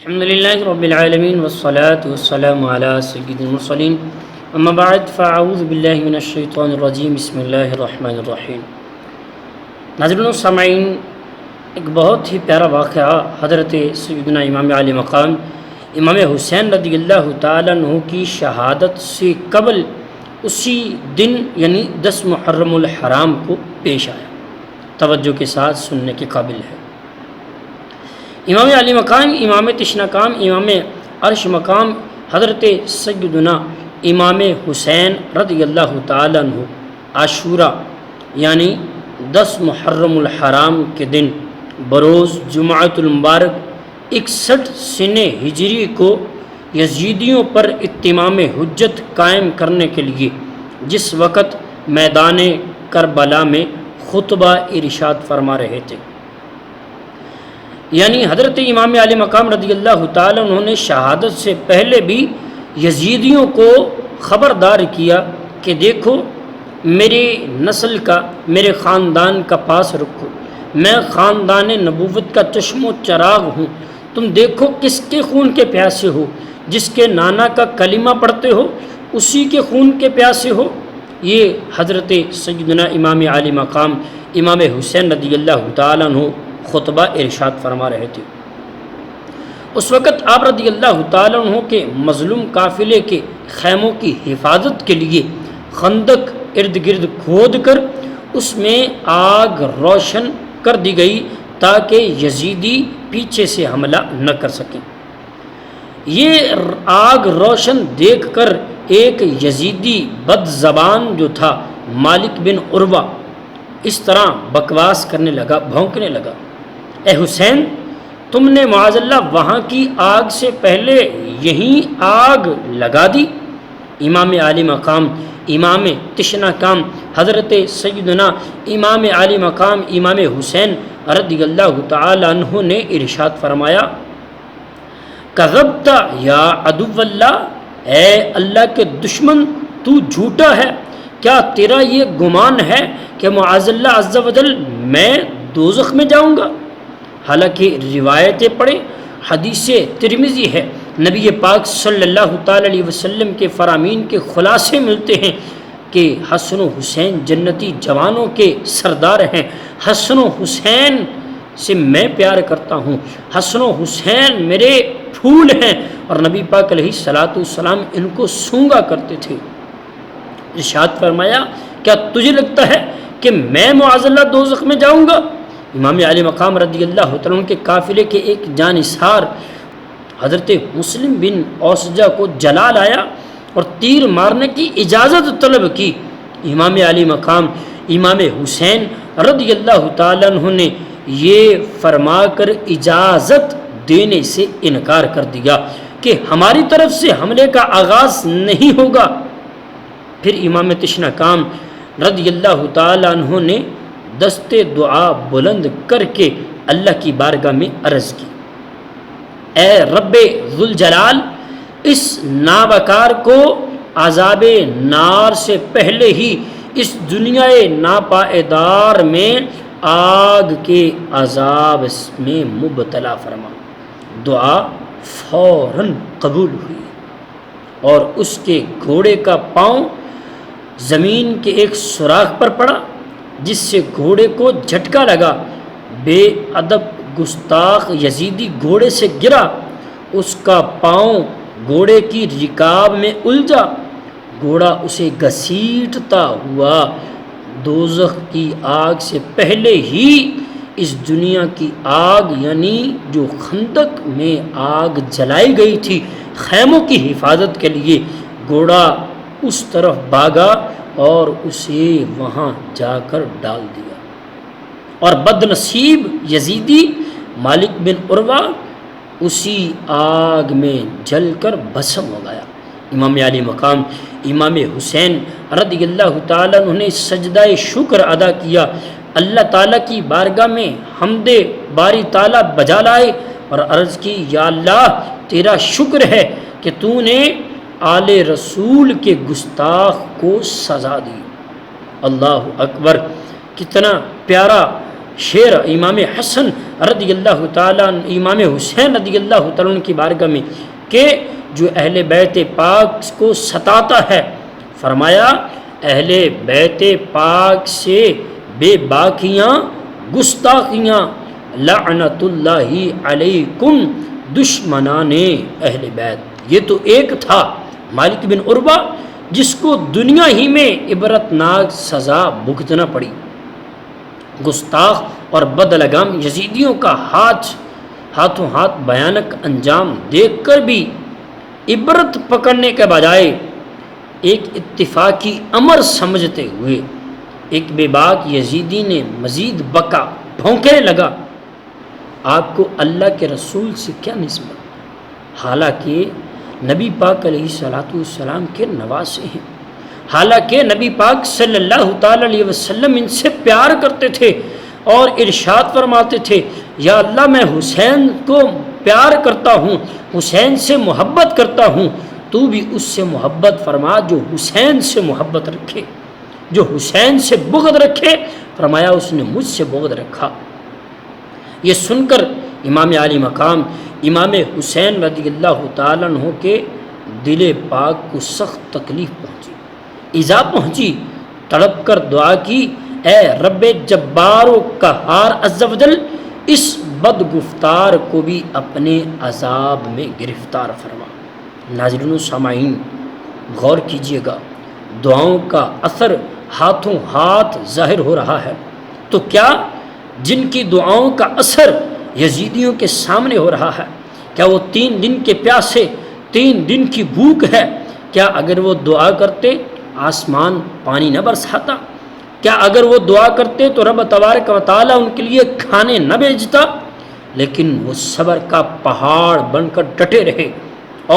الحمد لله رب العالمين والصلاة والسلام على سيد المرسلين اما بعد فاعوذ بالله من الشیطان الرجیم بسم اللہ الرحمن الرحیم۔ ناظرین و سامعین، ایک بہت ہی پیارا واقعہ حضرت سیدنا امام عالی مقام امام حسین رضی اللہ تعالیٰ عنہ کی شہادت سے قبل اسی دن یعنی 10 محرم الحرام کو پیش آیا، توجہ کے ساتھ سننے کے قابل ہے۔ امام علی مقام، امام تشنا کام، امام عرش مقام حضرت سیدنا امام حسین رضی اللہ تعالیٰ عنہ عاشورہ یعنی 10 محرم الحرام کے دن بروز جمعۃ المبارک 61 سنہ ہجری کو یزیدیوں پر اتمام حجت قائم کرنے کے لیے جس وقت میدان کربلا میں خطبہ ارشاد فرما رہے تھے، یعنی حضرت امام علی مقام رضی اللہ تعالیٰ انہوں نے شہادت سے پہلے بھی یزیدیوں کو خبردار کیا کہ دیکھو میری نسل کا، میرے خاندان کا پاس رکھو، میں خاندان نبوت کا چشم و چراغ ہوں، تم دیکھو کس کے خون کے پیاسے ہو، جس کے نانا کا کلمہ پڑھتے ہو اسی کے خون کے پیاسے ہو۔ یہ حضرت سیدنا امام علی مقام امام حسین رضی اللہ تعالیٰ عنہ خطبہ ارشاد فرما رہے تھے۔ اس وقت آپ رضی اللہ تعالیٰ عنہ کے مظلوم قافلے کے خیموں کی حفاظت کے لیے خندق ارد گرد کھود کر اس میں آگ روشن کر دی گئی تاکہ یزیدی پیچھے سے حملہ نہ کر سکیں۔ یہ آگ روشن دیکھ کر ایک یزیدی بد زبان جو تھا مالک بن عروہ اس طرح بکواس کرنے لگا، بھونکنے لگا، اے حسین، تم نے معاذ اللہ وہاں کی آگ سے پہلے یہیں آگ لگا دی۔ امام علی مقام امام تشنا کام حضرت سیدنا امام علی مقام امام حسین رضی اللہ تعالی عنہ نے ارشاد فرمایا، کذبت یا عدو اللہ، اے اللہ کے دشمن تو جھوٹا ہے، کیا تیرا یہ گمان ہے کہ معاذ اللہ عز و جل میں دوزخ میں جاؤں گا؟ حالانکہ روایتیں پڑھیں، حدیث ترمذی ہے، نبی پاک صلی اللہ تعالی علیہ وسلم کے فرامین کے خلاصے ملتے ہیں کہ حسن و حسین جنتی جوانوں کے سردار ہیں، حسن و حسین سے میں پیار کرتا ہوں، حسن و حسین میرے پھول ہیں، اور نبی پاک علیہ الصلاۃ والسلام ان کو سونگا کرتے تھے۔ ارشاد فرمایا، کیا تجھے لگتا ہے کہ میں معاذ اللہ دوزخ میں جاؤں گا؟ امام علی مقام رضی اللہ تعالیٰ عنہ کے قافلے کے ایک جانثار حضرت مسلم بن اوسجہ کو جلال آیا اور تیر مارنے کی اجازت طلب کی۔ امام علی مقام امام حسین رضی اللہ تعالیٰ عنہ نے یہ فرما کر اجازت دینے سے انکار کر دیا کہ ہماری طرف سے حملے کا آغاز نہیں ہوگا۔ پھر امام تشنا کام رضی اللہ تعالیٰ عنہ نے دست دعا بلند کر کے اللہ کی بارگاہ میں عرض کی، اے رب ذوالجلال، اس نابکار کو عذاب نار سے پہلے ہی اس دنیا ناپائیدار میں آگ کے عذاب میں مبتلا فرما۔ دعا فوراً قبول ہوئی اور اس کے گھوڑے کا پاؤں زمین کے ایک سوراخ پر پڑا جس سے گھوڑے کو جھٹکا لگا۔ بے ادب گستاخ یزیدی گھوڑے سے گرا، اس کا پاؤں گھوڑے کی رکاب میں الجھا، گھوڑا اسے گھسیٹتا ہوا دوزخ کی آگ سے پہلے ہی اس دنیا کی آگ یعنی جو خندق میں آگ جلائی گئی تھی خیموں کی حفاظت کے لیے، گھوڑا اس طرف بھاگا اور اسے وہاں جا کر ڈال دیا، اور بد نصیب یزیدی مالک بن عروہ اسی آگ میں جل کر بھسم ہو گیا۔ امام علی مقام امام حسین رضی اللہ تعالیٰ عنہ نے سجدہ شکر ادا کیا، اللہ تعالیٰ کی بارگاہ میں حمد باری تعالیٰ بجا لائے اور عرض کی، یا اللہ تیرا شکر ہے کہ تو نے آل رسول کے گستاخ کو سزا دی۔ اللہ اکبر، کتنا پیارا شعر امام حسن رضی اللہ تعالیٰ امام حسین رضی اللہ تعالیٰ کی بارگاہ میں کہ جو اہل بیت پاک کو ستاتا ہے، فرمایا اہل بیت پاک سے بے باکیاں گستاخیاں، لعنت اللہ علیکم دشمنان اہل بیت۔ یہ تو ایک تھا مالک بن عربہ جس کو دنیا ہی میں عبرتناک سزا بھگتنا پڑی۔ گستاخ اور بدلگام یزیدیوں کا ہاتھوں ہاتھ بھیانک انجام دیکھ کر بھی عبرت پکڑنے کے بجائے ایک اتفاقی امر سمجھتے ہوئے ایک بے باک یزیدی نے مزید بکا، بھونکنے لگا، آپ کو اللہ کے رسول سے کیا نسبت؟ حالانکہ نبی پاک علیہ الصلوۃ والسلام کے نواسے ہیں، حالانکہ نبی پاک صلی اللہ تعالی علیہ وسلم ان سے پیار کرتے تھے اور ارشاد فرماتے تھے یا اللہ میں حسین کو پیار کرتا ہوں، حسین سے محبت کرتا ہوں، تو بھی اس سے محبت فرما جو حسین سے محبت رکھے، جو حسین سے بغض رکھے، فرمایا اس نے مجھ سے بغض رکھا۔ یہ سن کر امام علی مقام امام حسین رضی اللہ تعالیٰ عنہ کے دل پاک کو سخت تکلیف پہنچی، ایذا پہنچی، تڑپ کر دعا کی، اے رب جبار و قہار عز و جل، اس بد گفتار کو بھی اپنے عذاب میں گرفتار فرما۔ ناظرین و سامعین غور کیجیے گا، دعاؤں کا اثر ہاتھوں ہاتھ ظاہر ہو رہا ہے، تو کیا جن کی دعاؤں کا اثر یزیدیوں کے سامنے ہو رہا ہے، کیا وہ 3 دن کے پیاسے، 3 دن کی بھوک ہے، کیا اگر وہ دعا کرتے آسمان پانی نہ برساتا؟ کیا اگر وہ دعا کرتے تو رب تبارک و تعالیٰ ان کے لیے کھانے نہ بھیجتا؟ لیکن وہ صبر کا پہاڑ بن کر ڈٹے رہے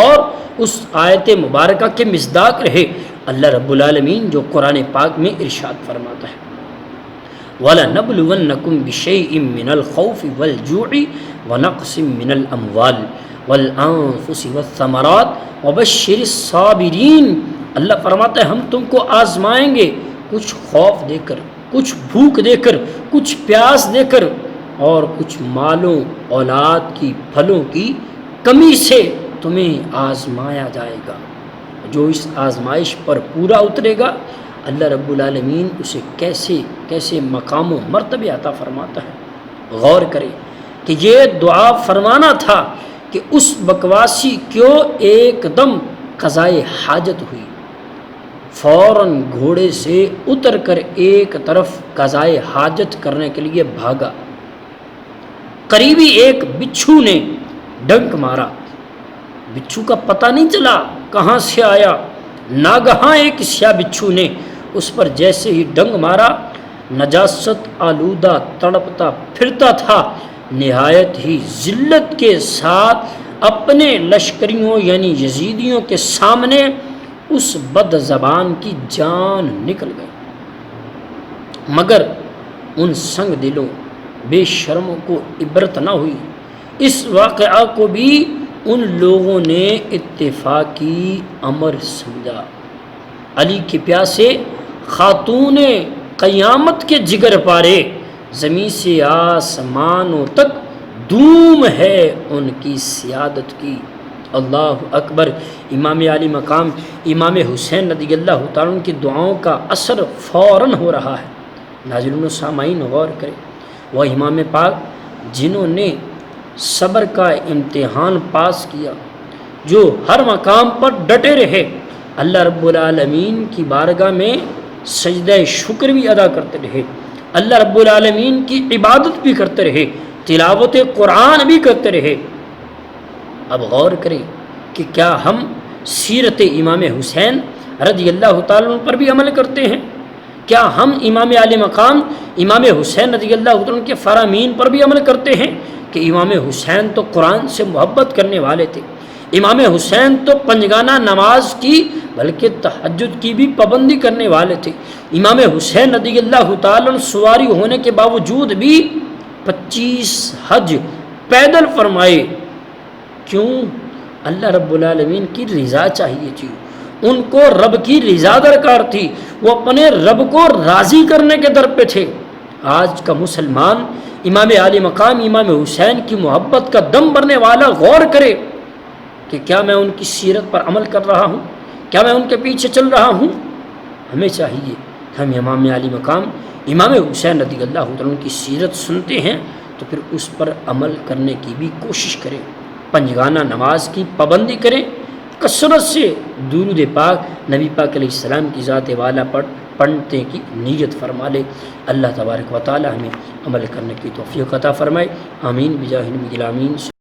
اور اس آیت مبارکہ کے مصداق رہے، اللہ رب العالمین جو قرآن پاک میں ارشاد فرماتا ہے وَلَنَبْلُوَنَّكُمْ بِشَيْءٍ مِّنَ الْخَوْفِ وَالْجُوعِ وَنَقْصٍ مِّنَ الْأَمْوَالِ وَالْأَنفُسِ وَالثَّمَرَاتِ وَبَشِّرِ الصَّابِرِينَ۔ اللہ فرماتا ہے ہم تم کو آزمائیں گے، کچھ خوف دے کر، کچھ بھوک دے کر، کچھ پیاس دے کر، اور کچھ مالوں اولاد کی پھلوں کی کمی سے تمہیں آزمایا جائے گا۔ جو اس آزمائش پر پورا اترے گا اللہ رب العالمین اسے کیسے کیسے مقام و مرتبے عطا فرماتا ہے۔ غور کریں کہ یہ دعا فرمانا تھا کہ اس بکواسی کیوں ایک دم قضائے حاجت ہوئی، فوراً گھوڑے سے اتر کر ایک طرف قضائے حاجت کرنے کے لیے بھاگا۔ قریبی ایک بچھو نے ڈنک مارا، بچھو کا پتہ نہیں چلا کہاں سے آیا، ناگہاں ایک سیاہ بچھو نے اس پر جیسے ہی ڈنگ مارا، نجاست آلودہ تڑپتا پھرتا تھا، نہایت ہی ذلت کے ساتھ اپنے لشکریوں یعنی یزیدیوں کے سامنے اس بد زبان کی جان نکل گئی، مگر ان سنگ دلوں بے شرموں کو عبرت نہ ہوئی۔ اس واقعہ کو بھی ان لوگوں نے اتفاقی امر سمجھا۔ علی کے پیاسے خاتون قیامت کے جگر پارے، زمین سے آسمانوں تک دوم ہے ان کی سیادت کی۔ اللہ اکبر۔ امام علی مقام امام حسین رضی اللہ تعالیٰ عنہ کی دعاؤں کا اثر فوراً ہو رہا ہے۔ ناظرین و سامعین غور کریں، وہ امام پاک جنہوں نے صبر کا امتحان پاس کیا، جو ہر مقام پر ڈٹے رہے، اللہ رب العالمین کی بارگاہ میں سجدہ شکر بھی ادا کرتے رہے، اللہ رب العالمین کی عبادت بھی کرتے رہے، تلاوت قرآن بھی کرتے رہے۔ اب غور کریں کہ کیا ہم سیرت امام حسین رضی اللہ تعالیٰ عنہ پر بھی عمل کرتے ہیں؟ کیا ہم امام علی مقام امام حسین رضی اللہ تعالیٰ عنہ کے فرامین پر بھی عمل کرتے ہیں کہ امام حسین تو قرآن سے محبت کرنے والے تھے، امام حسین تو پنجگانہ نماز کی بلکہ تہجد کی بھی پابندی کرنے والے تھے، امام حسین رضی اللہ تعالیٰ عنہ سواری ہونے کے باوجود بھی 25 حج پیدل فرمائے۔ کیوں؟ اللہ رب العالمین کی رضا چاہیے تھی، ان کو رب کی رضا درکار تھی، وہ اپنے رب کو راضی کرنے کے در پہ تھے۔ آج کا مسلمان امام عالی مقام امام حسین کی محبت کا دم بھرنے والا غور کرے کہ کیا میں ان کی سیرت پر عمل کر رہا ہوں، کیا میں ان کے پیچھے چل رہا ہوں؟ ہمیں چاہیے کہ ہم امام عالی مقام امام حسین رضی اللہ عنہ کی سیرت سنتے ہیں تو پھر اس پر عمل کرنے کی بھی کوشش کریں، پنجگانہ نماز کی پابندی کریں، کثرت سے درود پاک نبی پاک علیہ السلام کی ذات والا پڑھنے کی نیت فرما لے۔ اللہ تبارک و تعالی ہمیں عمل کرنے کی توفیق عطا فرمائے، آمین بجاہ نبی الامین۔